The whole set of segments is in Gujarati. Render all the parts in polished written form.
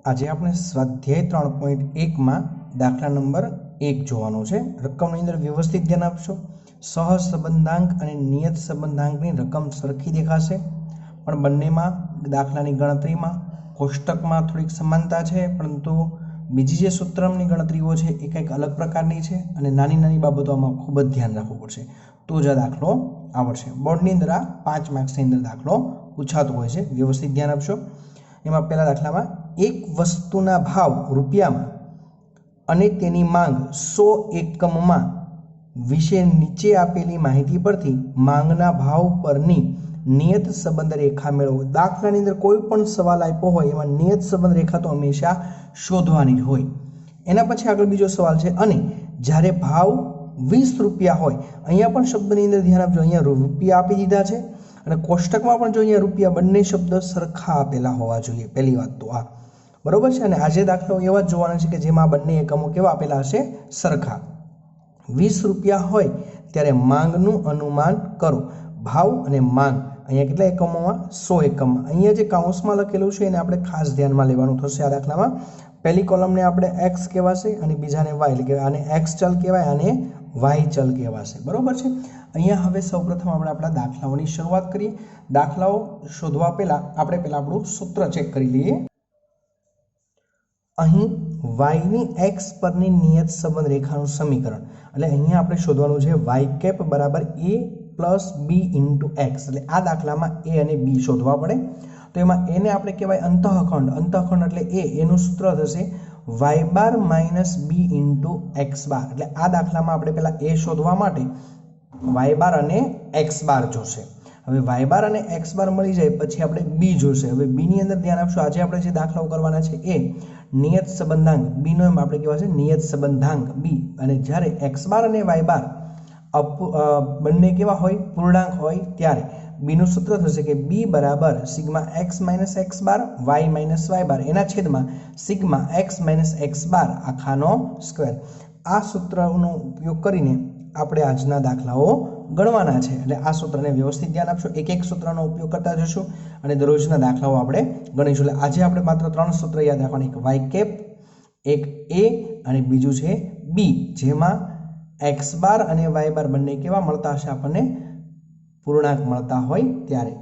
आज આપણે સ્વાધ્યાય 3.1 માં દાખલા નંબર 1 જોવાનો છે। રકમની અંદર વ્યવસ્થિત ધ્યાન આપશો। સહ સંબંધાંક અને નિયત સંબંધાંકની રકમ સરખી દેખાશે, પણ બંનેમાં દાખલાની ગણતરીમાં કોષ્ટકમાં થોડીક સમાનતા છે, પરંતુ બીજી જે સૂત્રની ગણતરીઓ છે એ કંઈક અલગ પ્રકારની છે અને નાની નાની બાબતોમાં ખૂબ જ ધ્યાન રાખવું પડશે તો જ આ દાખલો આવડશે। બોર્ડની અંદર આ 5 માર્ક્સની અંદર દાખલો પૂછાતો હોય છે। વ્યવસ્થિત ધ્યાન આપશો। એમાં પહેલા દાખલામાં एक वस्तुना भाव रूपिया में अने तेनी मांग 100 एकम में विषे नीचे आपेली माहिती परथी मांगना भाव परनी नियत संबंध रेखा मेळवो। दाखलानी अंदर कोई पण सवाल आप्यो होय एमां नियत संबंध रेखा तो हमेशा शोधवानी होय। एना पछी आगळ बीजो सवाल छे, अने ज्यारे भाव 20 रूपिया होय, अहींया पण शब्दनी अंदर ध्यान आपजो, अहींया रूपिया आपी दीधा छे અને કોષ્ટકમાં પણ જો અહીંયા રૂપિયા બંને શબ્દ સરખા આપેલા હોવા જોઈએ। પહેલી વાત તો આ બરોબર છે। અને આજે દાખલો એવા જ જોવાના છે કે જેમાં બંને એકમો કેવા આપેલા હશે, સરખા। 20 રૂપિયા હોય ત્યારે માંગનું अनुमान करो। भाव અને માંગ અહીંયા કેટલા એકમોમાં, 100 એકમમાં। અહીંયા જે કાઉન્સમાં લખેલું છે એને આપણે ખાસ ધ્યાનમાં લેવાનું થશે આ દાખલામાં। પહેલી કોલમને આપણે x કહેવાશે અને બીજાને y, એટલે કે આને x ચલ કહેવાય અને y ચલ કહેવાશે, બરોબર છે। અહીંયા હવે સૌપ્રથમ આપણે આપણા દાખલાઓની શરૂઆત કરીએ। દાખલાઓ શોધવા પહેલા આપણે પહેલા આપણું સૂત્ર ચેક કરી લઈએ। અહીં y ની x પરની નિયત સંબંધ રેખાનું સમીકરણ, એટલે અહીંયા આપણે શોધવાનું છે y કેપ બરાબર a plus b into x, એટલે આ દાખલામાં a અને b શોધવા પડે। તો એમાં a ને આપણે કહેવાય અંતઃખંડ, અંતઃખંડ એટલે a, એનું સૂત્ર થશે y bar minus b into x બાર। એટલે આ દાખલામાં આપણે પહેલા a શોધવા માટે y બાર અને x બાર જોશે। હવે y બાર અને x બાર મળી જાય પછી આપણે b જોશે। હવે b ની અંદર ધ્યાન આપશો, આજે આપણે જે દાખલાઓ કરવાના છે એ નિયત સંબંધાંક b નો એમ આપણે કહેવાય છે નિયત સંબંધાંક b, અને જ્યારે x બાર અને y બાર બંને કેવા હોય, પૂર્ણાંક હોય, ત્યારે b નું સૂત્ર થશે કે b બરાબર સિગ્મા x માઇનસ x બાર y માઇનસ y બાર એના છેદમાં સિગ્મા x માઇનસ x બાર આખાનો સ્ક્વેર। આ સૂત્રનો ઉપયોગ કરીને આપણે આજના દાખલાઓ ગણવાના છે, એટલે આ સૂત્રને વ્યવસ્થિત ધ્યાન આપશો। એક એક સૂત્રનો ઉપયોગ કરતા જશો અને દરરોજના દાખલાઓ આપણે ગણીશું। એટલે આજે આપણે માત્ર 3 સૂત્ર યાદ રાખવાના, એક y કેપ, એક a અને બીજું છે b, જેમાં x બાર અને y બાર બંને કેવા મળતા હશે, આપણને પૂર્ણાંક મળતા હોય ત્યારે।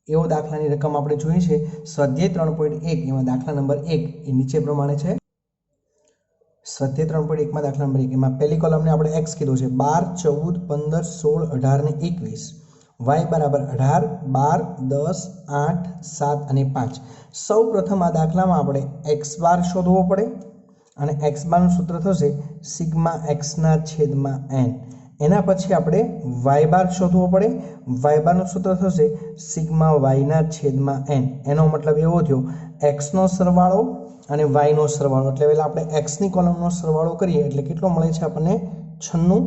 એવો દાખલાની રકમ આપણે જોઈ છે સ્વાધ્યાય 3.1, એમાં દાખલા નંબર 1 એ નીચે પ્રમાણે છે। સ્વાધ્યાય 3.1 માં દાખલા નંબર 1 એમાં પહેલી કોલમને આપણે x કીધું છે 12 14 15 16 18 ને 21, y બરાબર 18 12 10 8 7 અને 5। સૌ પ્રથમ આ દાખલામાં આપણે x બાર શોધવો પડે અને x બારનું સૂત્ર થશે સિગ્મા x ના છેદમાં n। એના પછી આપણે y બાર શોધવો પડે, y બારનું સૂત્ર થશે સિગ્મા y ના છેદમાં n। એનો મતલબ એવો થયો x નો સરવાળો અને y નો સરવાળો, એટલે પહેલા આપણે x ની કોલમનો સરવાળો કરીએ એટલે કેટલો મળે છે આપણને 96,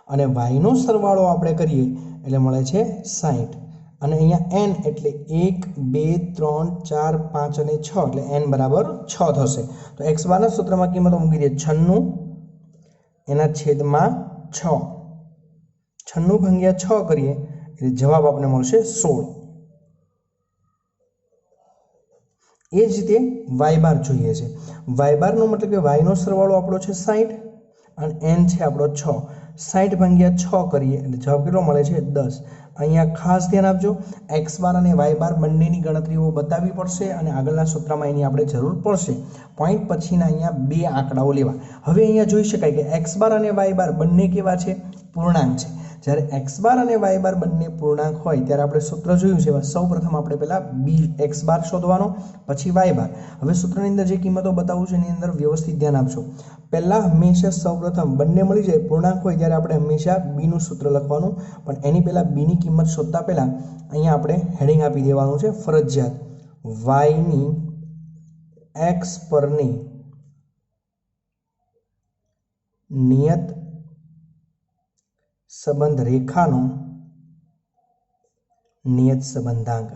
અને y નો સરવાળો આપણે કરીએ એટલે મળે છે 60, અને અહીંયા n એટલે 1 2 3 4 5 અને 6, એટલે n બરાબર 6 થશે। તો x બારના સૂત્રમાં કિંમતો મૂકી દઈએ 96 એના છેદમાં 6, 96 ભાગ્યા 6 કરીએ એટલે જવાબ આપણને મળશે 16। એ જ રીતે y બાર જોઈએ છે। y બારનો મતલબ કે y નો સરવાળો આપણો છે 60 અને n છે આપણો 6, 60 ભાગ્યા 6 કરીએ એટલે જવાબ કેટલો મળે છે 10। અહીંયા ખાસ ધ્યાન આપજો, x બાર અને y બાર બંનેની ગણતરીઓ બતાવવી પડશે અને આગળના સૂત્રમાં એની આપણે જરૂર પડશે। પોઈન્ટ પછીના અહીંયા બે આંકડાઓ લેવા। હવે અહીંયા જોઈ શકાય કે x બાર અને y બાર બંને કેવા છે, પૂર્ણાંક છે। જ્યારે x બાર અને y બાર બંને પૂર્ણાંક હોય ત્યારે આપણે સૂત્ર જોયું છે, સૌપ્રથમ આપણે પહેલા b x બાર શોધવાનો, પછી y બાર। હવે સૂત્રની અંદર જે કિંમતો બતાવું છું એની અંદર વ્યવસ્થિત ધ્યાન આપશો। પહેલા હંમેશા સૌપ્રથમ બંને મળી જાય પૂર્ણાંક હોય ત્યારે આપણે હંમેશા b નું સૂત્ર લખવાનું, પણ એની પહેલા b ની કિંમત શોધતા પહેલા અહીંયા આપણે હેડિંગ આપી દેવાનું છે ફરજિયાત y ની x પરની નિયત સંબંધ રેખાનો નિયત સંબંધાંક,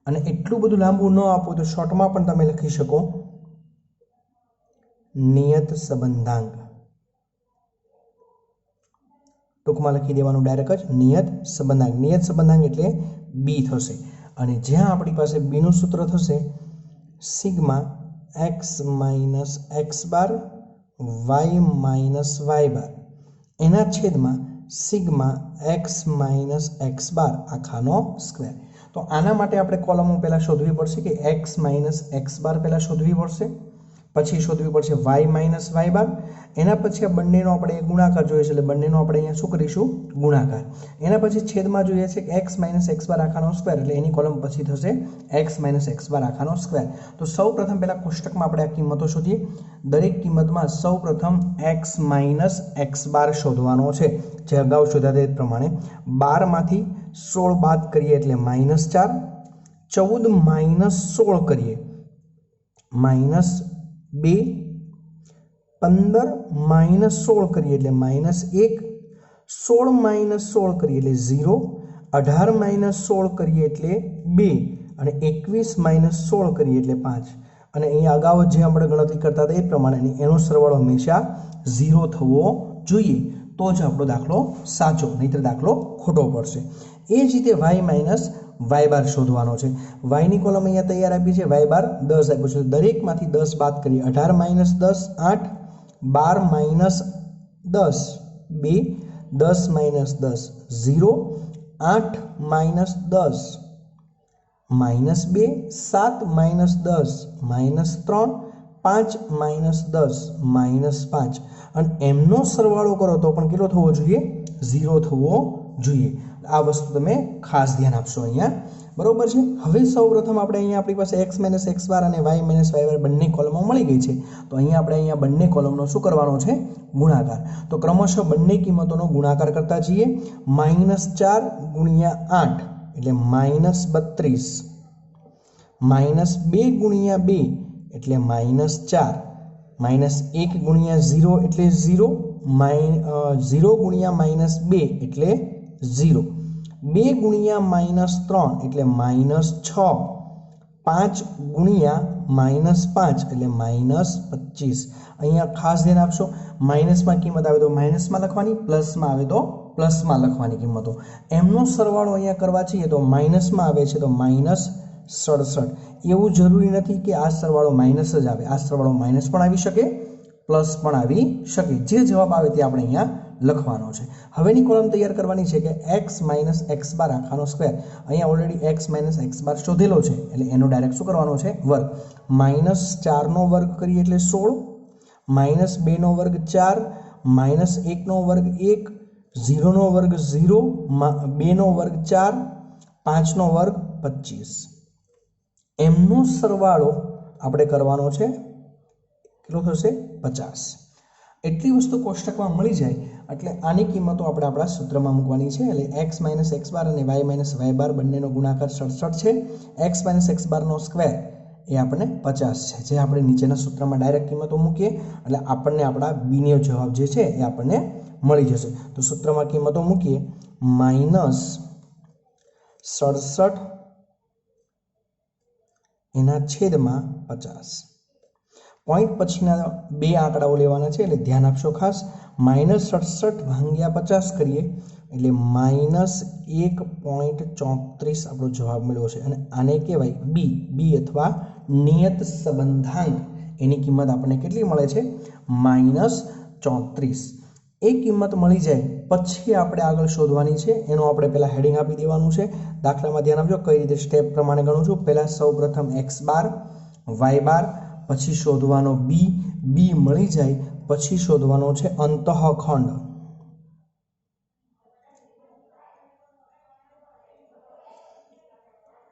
અને એટલું બધું લાંબુ ન આપો તો શોર્ટમાં પણ તમે લખી શકો નિયત સંબંધાંક। ટૂંકમાં टूंकमां लखी देवानुं डायरेक्ट ज नियत संबंधांक एटले बी थशे अने ज्यां आपणी पासे बी नुं सूत्र थशे सिग्मा एक्स माइनस एक्स बार वाय माइनस वाय बार एना छेदमां सिग्मा एक्स माइनस एक्स बार आखानो स्क्वेर। तो आना माटे आपणे कॉलमो पहेला शोधवी पड़शे कि एक्स माइनस एक्स बार पहेला शोधवी पड़शे, पछी शोधवी पड़शे वाय माइनस वाय बार, एना पछी आ बंनेनो आपणे गुणाकार जोईए छे એટલે बंनेनो आपणे अहींया शुं करीशुं गुणाकार। एना पछी छेदमां जोईए छे कि x माइनस एक्स बार आखानो स्क्वेर એટલે एनी कॉलम पछी थशे x माइनस एक्स बार आखानो स्क्वेर। तो सौप्रथम पहेला कोष्टकमां आपणे आ किंमतो शोधीए। दरेक किंमतमां सौप्रथम x माइनस एक्स बार शोधवानो छे जे अगाऊ शोध्या ते प्रमाणे 12 मांथी 16 बाद करीए એટલે -4, 14 माइनस 16 करीए -2, 15 माइनस 16 करिए એટલે -1, 16 माइनस 16 करिए એટલે 0, 18 माइनस 16 करिए એટલે 2 અને 21 माइनस 16 करिए એટલે 5 અને અહીં અગાઉ જે આપણે ગણતરી કરતા હતા એ પ્રમાણે એનો સરવાળો હંમેશા 0 થવો જોઈએ તો જ આપણો દાખલો સાચો, નહીતર દાખલો ખોટો પડશે। એ જ રીતે y માઇનસ y બાર શોધવાનો છે। y ની કોલમ અહીંયા તૈયાર આપી છે, y બાર 10 આપ્યું છે, દરેકમાંથી 10 બાદ કરીએ 18 minus 10 8, 12 minus 10 2, 10 minus 10 0, 8 minus 10 -2, 7 minus 10 -3, 5 minus 10 -5 અને એમનો સરવાળો કરો તો પણ કેટલો થવો જોઈએ 0 થવો જોઈએ। આ વસ્તુ તમે ખાસ ધ્યાન આપશો અહીંયા, बराबर है। हवे सौप्रथम આપણે અહીંયા આપણી પાસે x માઈનસ x બાર અને y માઈનસ y બાર બંને કોલમો મળી ગઈ છે, તો અહીંયા આપણે અહીંયા બંને કોલમનો શું કરવાનો છે ગુણાકાર। તો ક્રમશઃ બંને કિંમતોનો ગુણાકાર કરતા જઈએ। -4 * 8 એટલે -32, -2 * 2 એટલે -4, -1 * 0 એટલે 0, 0 * -2 એટલે 0, 2 * -3 એટલે -6, 5 * -5 એટલે -25। અહીંયા ખાસ ધ્યાન આપશો, માઇનસમાં કિંમત આવે તો માઇનસમાં લખવાની, પ્લસમાં આવે તો પ્લસમાં લખવાની કિંમતો। એમનો સરવાળો અહીંયા કરવા છીએ તો માઇનસમાં આવે છે તો -67। એવું જરૂરી નથી કે આ સરવાળો માઇનસ જ આવે, આ સરવાળો માઇનસ પણ આવી શકે, પ્લસ પણ આવી શકે, જે જવાબ આવે તે આપણે અહીંયા લખવાનો છે। હવેની કોલમ તૈયાર કરવાની છે કે x minus x bar આખાનો square. અહીંયા already x minus x bar શોધેલો છે એટલે એનો ડાયરેક્ટ શું કરવાનો છે વર્ગ। -4 નો વર્ગ કરીએ એટલે 16, -2 નો વર્ગ 4, -1 નો વર્ગ 1, 0 નો વર્ગ 0, 2 નો વર્ગ 4, 5 નો વર્ગ 25। એમનો સરવાળો આપણે કરવાનો છે, કેટલો થશે 50। એટલી વસ્તુ કોષ્ટકમાં મળી જાય એટલે આની કિંમતો આપણે આપણા સૂત્રમાં મૂકવાની છે। એટલે x માઇનસ એક્સ બાર અને y માઇનસ y બાર બંનેનો ગુણાકાર 67 છે। x માઇનસ એક્સ બારનો સ્ક્વેર એ આપણને 50 છે, જે આપણે નીચેના સૂત્રમાં ડાયરેક્ટ કિંમતો મૂકીએ એટલે આપણને આપણા બીનો જવાબ જે છે એ આપણને મળી જશે। તો સૂત્રમાં કિંમતો મૂકીએ, -67 એના છેદમાં 50। पॉइंट पछीना बे आंकड़ाओ लेवाना छे એટલે ધ્યાન આપશો ખાસ। -67 ભાગ્યા 50 કરીએ એટલે -1.34 આપણો જવાબ મળ્યો છે અને આને કહેવાય બી અથવા નિયત સંબંધાંક। એની કિંમત આપણને કેટલી મળે છે -34। એ કિંમત મળી જાય પછી આપણે આગળ શોધવાની છે, એનો આપણે પહેલા હેડિંગ આપી દેવાનું છે। દાખલામાં ધ્યાન આપજો કઈ રીતે સ્ટેપ પ્રમાણે ગણું છું। પહેલા સૌપ્રથમ x બાર y બાર, પછી શોધવાનો બી મળી જાય પછી શોધવાનો છે અંતઃખંડ।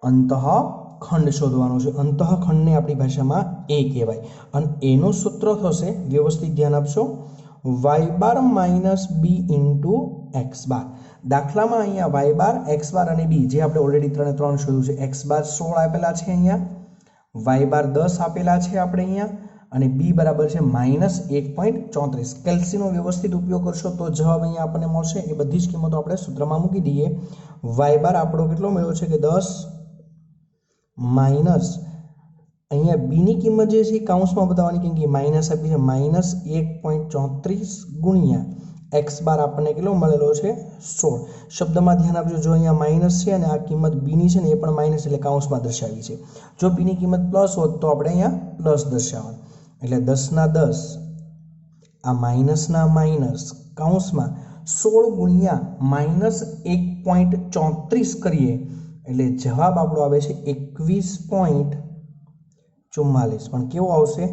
અંતઃખંડ શોધવાનો છે। અંતઃખંડને આપણી ભાષામાં એ કહેવાય અને એનું સૂત્ર થશે, વ્યવસ્થિત ધ્યાન આપશો, y બાર માઇનસ બી ઇન્ટુ એક્સ બાર। દાખલામાં અહીંયા y બાર એક્સ બાર અને બી જે આપણે ઓલરેડી 3 શોધ્યું છે। એક્સ બાર 16 આપેલા છે અહીંયા, y બાર 10 આપેલા છે આપણે અહીંયા અને b બરાબર છે -1.34। કેલ્સીનો વ્યવસ્થિત ઉપયોગ કરશો તો જવાબ અહીંયા આપણને મળશે। એ બધી જ કિંમતો આપણે સૂત્રમાં મૂકી દઈએ। y બાર આપણો કેટલો મળ્યો છે કે 10 માઇનસ અહીંયા b ની કિંમત જે છે કાઉન્સમાં બતાવવાની, કેમ કે માઇનસ આપી છે, -1.34 ગુણ્યા एक्स बार आपने केटलो मळेलो छे 16 शब्दमां ध्यान आपजो जो अहींया माइनस छे अने आ किंमत बी नी छे ने ए पण माइनस एटले काउंसमां दर्शावी छे जो बी नी किंमत प्लस होत तो आपणे अहींया प्लस दर्शाववानुं एटले 10 ना 10 आ माइनस ना माइनस काउंसमां 16 गुणिया माइनस 1.34 करीए एटले जवाब आपणो आवे छे 21.44 पण केवो आवशे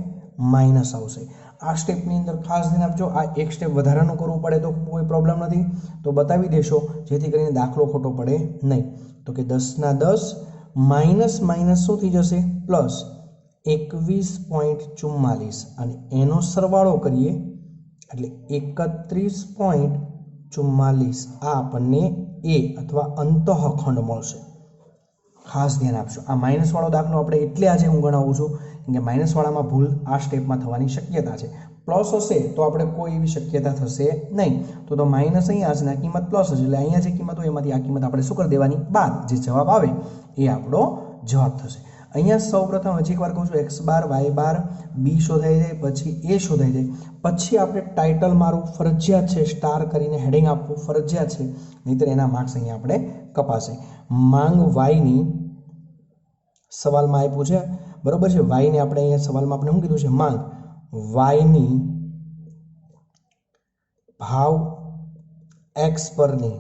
माइनस आवशे आ स्टेपनी अंदर खास ध्यान आपजो आ एक स्टेप વધારાનું કરવું પડે તો કોઈ પ્રોબ્લેમ નથી તો બતાવી દેશો જેથી કરીને દાખલો ખોટો પડે નહીં તો કે 10 ના 10 માઈનસ માઈનસ શું થઈ જશે પ્લસ 21.44 અને એનો સરવાળો કરીએ એટલે 31.44 આ આપણને એ અથવા અંતઃખંડ મળશે खास ध्यान आपशो आ माइनस वाळो दाखलो आपणे एटले आज हूँ गणावुं छुं के माइनस वाळामां भूल आ स्टेपमां थवानी शक्यता छे प्लस हशे तो आपणे कोई एवी शक्यता थशे नहीं तो माइनस अहींया हशे ने आ किंमत प्लस हशे एटले अहींया जे किंमत होय एमांथी आ किंमत आपणे शुं करी देवानी बाद जे जवाब आवे ए आपणो जवाब थशे अहींया सौप्रथम हजी एकवार कहूं छुं एक्स बार वाय बार बी शोधाई जाय पछी ए शोधाई जाय पछी आपणे टाइटल मारવું फरजियात छे स्टार करीने हेडिंग आपવું फरजियात छे नहींतर एना मार्क्स अहींया आपणे कपाशे मांग वाय नी सवालमां आप्युं छे बरोबर छे वाय ने आपणे अहींया सवालमां आपणे शुं कीधुं छे मांग वाय नी भाव एक्स परनी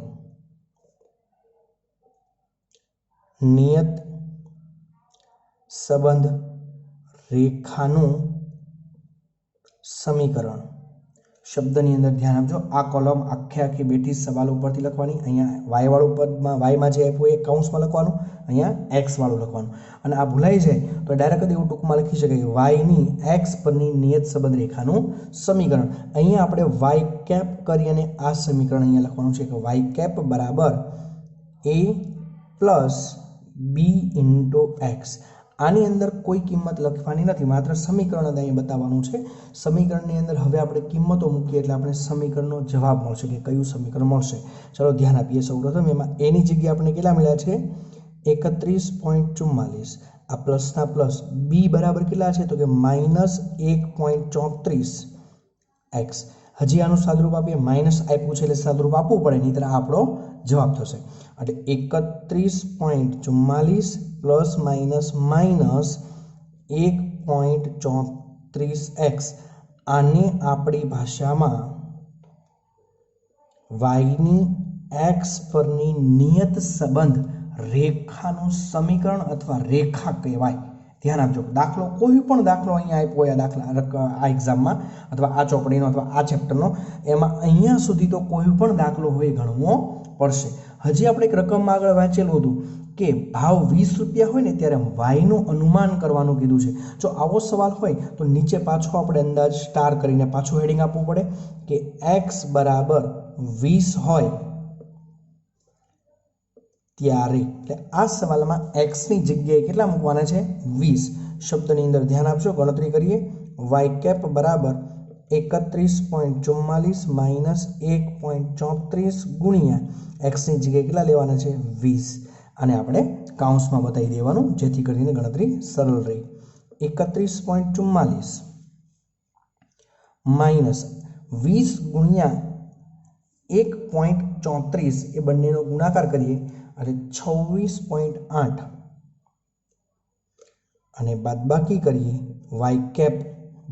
नियत संबंध रेखानुं समीकरण शब्दनी अंदर ध्यान आपजो आ कॉलम आखे आखी बेठी सवाल उपरथी लखवानी अहींया वाय वाळुं पदमां वाय मां जे आप्युं ए काउंसमां लखवानुं अहींया एक्स वाळुं लखवानुं अने आ भूलाई जाय तो डायरेक्ट एवुं टूंकमां लखी शकाय वाय नी एक्स परनी नियत संबंध रेखानुं समीकरण अहींया आपणे वाय केप करी अने आ समीकरण अहींया लखवानुं छे के वाय केप बराबर ए प्लस बी इंटू एक्स आनी अंदर कोई किंमत लखवानी नथी मात्र समीकरण अहींया बताववानुं छे समीकरणनी अंदर हवे आपणे किंमतो मूकीए एटले आपणे समीकरणनो जवाब मळशे के कयुं समीकरण मळशे चलो ध्यान आपीए सौप्रथम एमां एनी जग्याए आपणे केटला मळ्या छे 31.44 आ प्लसना प्लस बी बराबर केटला छे तो के माइनस 1.34 एक्स हजी आनुं सादरूप आपीए माइनस आप्युं छे एटले सादरूप आपवुं पड़े नहींतर आपणो जवाब थशे એટલે 31.44 प्लस माइनस माइनस 1.34x आने आपणी भाषामां y नी x परनी नियत संबंध रेखानुं समीकरण अथवा रेखा कहेवाय ध्यान आपजो दाखलो कोई पण दाखलो अहींया आप्यो आ दाखला आ एक्जाममां अथवा आ चोपड़ीनो अथवा आ चेप्टरनो एमां अहींया सुधी तो कोई पण दाखलो होय गणવો પડશે हजी आपणे एक रकम आगळ वांचेલું હતું કે ભાવ 20 રૂપિયા હોય ને ત્યારે y નું અનુમાન કરવાનું કીધું છે જો આવો સવાલ હોય તો નીચે પાછો આપણે અંદાજ સ્ટાર કરીને પાછું હેડિંગ આપવું પડે કે x બરાબર 20 હોય ત્યારે એટલે આ સવાલમાં x ની જગ્યાએ કેટલા મૂકવાના છે 20 શબ્દની અંદર ધ્યાન આપજો ગણતરી કરીએ y કેપ બરાબર 31.44 माइनस 1.34 गुणिया एक्स ની જગ્યાએ કેટલા લેવાના છે 20 અને આપણે કાઉન્સમાં બતાવી દેવાનું જેથી કરીને ગણતરી સરળ રહે 31.44 માઈનસ 20 ગુણ્યા 1.34 એ બંનેનો ગુણાકાર કરીએ એટલે 26.8 અને બાદબાકી કરીએ y કેપ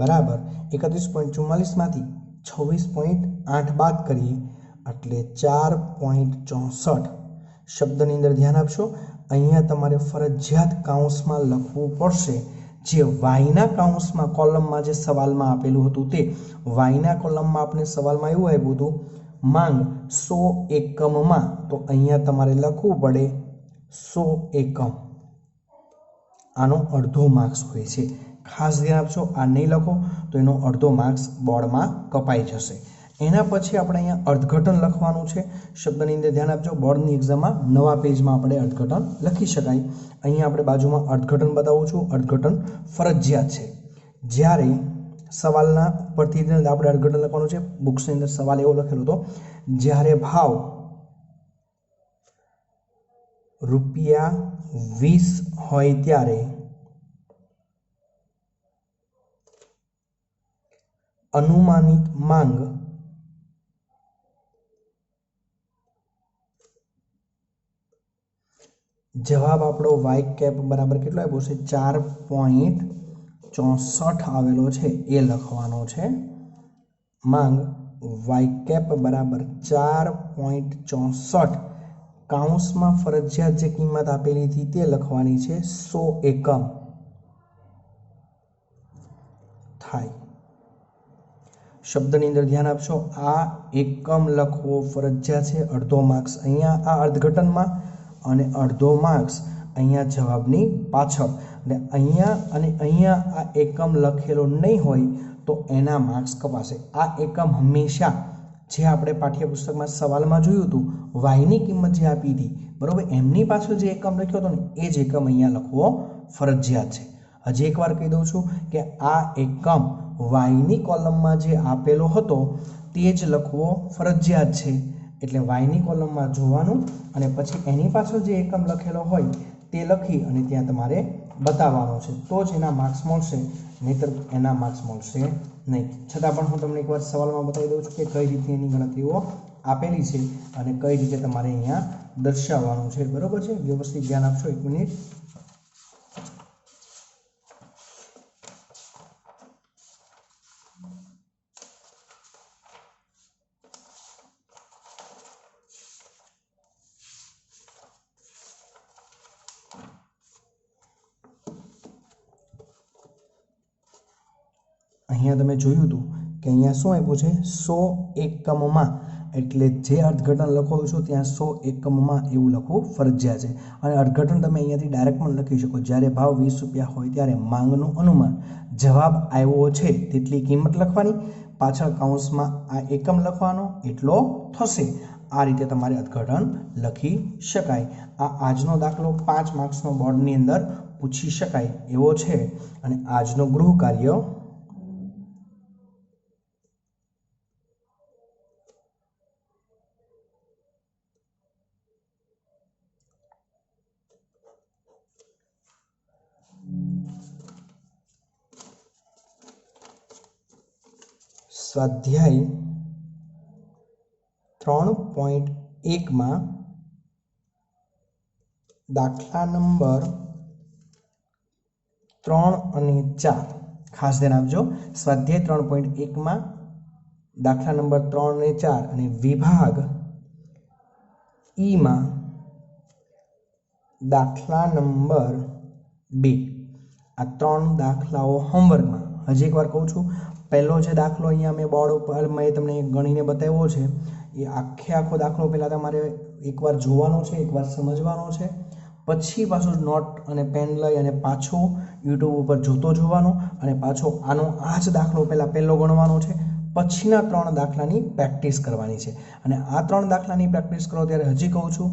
बराबर 31.44 मांथी 26.8 बाद करिए એટલે 4.64 शब्दनी अंदर ध्यान आपशो अहींया तमारे फरजियात काउंसमां लखवुं पड़शे जे वायना काउंसमां कॉलममां जे सवालमां आपेલું હતું તે वायना कॉलममां आपणे सवालमां एवुं आप्युं હતું માંગ 100 એકમમાં તો અહીંયા તમારે લખવું પડે 100 એકમ આનો અડધો માર્ક્સ હોય છે खास ध्यान आपजो आ नहीं लखो तो एनो अर्धो मार्क्स बोर्ड में कपाई जशे एना पछी आपणे अहींया अर्थघटन लखवानुं छे शब्दनी अंदर ध्यान आपजो बोर्डनी एक्जाममां नवा पेजमां आपणे अर्थघटन लखी शकाय अहींया आपणे बाजुमां अर्थघटन बतावुं छुं अर्थघटन फरजियात छे ज्यारे सवालना परथी आपणे अर्थघटन लखवानुं छे बुक्सनी अंदर सवाल एवो लखेलो हतो ज्यारे भाव ₹20 होय त्यारे अनुमानित मांग જવાબ આપણો વાય કેપ બરાબર કેટલો આવ્યો છે 4.64 આવેલો છે એ લખવાનો છે. માંગ વાય કેપ બરાબર 4.64 કાઉન્સમાં ફરજિયાત જે કિંમત આપેલી હતી તે લખવાની છે 100 એકમ થાય. શબ્દની અંદર ધ્યાન આપશો. આ એકમ લખવો ફરજિયાત છે. અડધો માર્ક્સ અહીંયા આ અર્થઘટનમાં અને અડધો માર્ક્સ અહીંયા જવાબની પાછળ. અને અહીંયા આ એકમ લખેલો નહીં હોય તો એના માર્ક્સ કપાશે. આ એકમ હંમેશા જે આપણે પાઠ્યપુસ્તકમાં સવાલમાં જોયું હતું વાયની કિંમત જે આપી હતી બરોબર એમની પાછળ જે એકમ લખ્યો હતો ને એ જ એકમ અહીંયા લખવો ફરજિયાત છે. હજી એકવાર કહી દઉં છું કે આ એકમ વાયની કોલમમાં જે આપેલો હતો તે જ લખવો ફરજિયાત છે. એટલે વાયની કોલમમાં જોવાનું અને પછી એની પાછળ જે એકમ લખેલો હોય તે લખી અને ત્યાં તમારે બતાવવાનો છે તો જ એના માર્ક્સ મળશે, નહીંતર એના માર્ક્સ મળશે નહીં. છતાં પણ હું તમને એકવાર સવાલમાં બતાવી દઉં છું કે કઈ રીતે એની ગણતરીઓ આપેલી છે અને કઈ રીતે તમારે અહીંયા દર્શાવવાનું છે. બરોબર છે, વ્યવસ્થિત ધ્યાન આપશો. 1 મિનિટ. અહીંયા તમે જોયું હતું કે અહીંયા શું આપ્યું છે 100 એકમમાં, એટલે જે અર્થઘટન લખો છો ત્યાં 100 એકમમાં એવું લખવું ફરજિયાત છે. અને અર્થઘટન તમે અહીંયાથી ડાયરેક્ટ પણ લખી શકો. જ્યારે ભાવ 20 રૂપિયા હોય ત્યારે માંગનું અનુમાન જવાબ આવ્યો છે તેટલી કિંમત લખવાની, પાછળ કૌંસમાં આ એકમ લખવાનો એટલો થશે. આ રીતે તમારે અર્થઘટન લખી શકાય. આજનો દાખલો 5 માર્ક્સનો બોર્ડની અંદર પૂછી શકાય એવો છે. અને આજનો ગૃહ કાર્ય સ્વાધ્યાય 3.1 માં દાખલા નંબર 3 અને 4 ખાસ ધ્યાન આપજો. સ્વાધ્યાય 3.1 માં દાખલા નંબર 3 અને 4 અને વિભાગ ઈ માં દાખલા નંબર 2 આ 3 દાખલાઓ હોમવર્કમાં. હજી એકવાર કહું છું, પહેલો જે દાખલો અહીંયા મેં બોર્ડ ઉપર મેં તમને ગણીને બતાવ્યો છે એ આખો દાખલો પહેલાં તમારે એકવાર જોવાનો છે, એકવાર સમજવાનો છે, પછી પાછું નોટ અને પેન લઈ અને પાછો યુટ્યુબ ઉપર જોવાનો અને પાછો આ જ દાખલો પહેલો ગણવાનો છે. પછીના 3 દાખલાની પ્રેક્ટિસ કરવાની છે. અને આ 3 દાખલાની પ્રેક્ટિસ કરો ત્યારે હજી કહું છું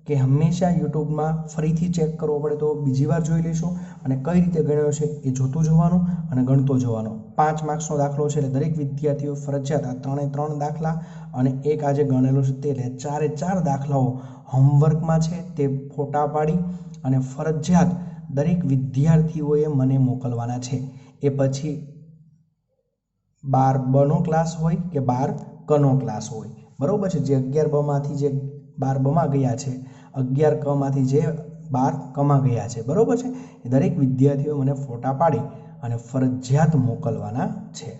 કે હંમેશા યુટ્યુબમાં ફરીથી ચેક કરવો પડે તો બીજી વાર જોઈ લેશો અને કઈ રીતે ગણ્યો છે એ જોવાનું અને ગણતો જવાનો. 5 માર્ક્સનો દાખલો છે એટલે દરેક વિદ્યાર્થીઓ ફરજિયાત આ 3 દાખલા અને એક આજે ગણેલો છે તે 4 દાખલાઓ હોમવર્કમાં છે તે ફોટા પાડી અને ફરજિયાત દરેક વિદ્યાર્થીઓએ મને મોકલવાના છે. એ પછી 12 બનો ક્લાસ હોય કે 12 કનો ક્લાસ હોય, બરાબર છે. જે 11 બમાંથી જે 12 બમાં ગયા છે, 11 કમાંથી જે 12 કમાં ગયા છે, બરાબર છે. એ દરેક વિદ્યાર્થીઓ મને ફોટા પાડી અને ફરજિયાત મોકલવાના છે.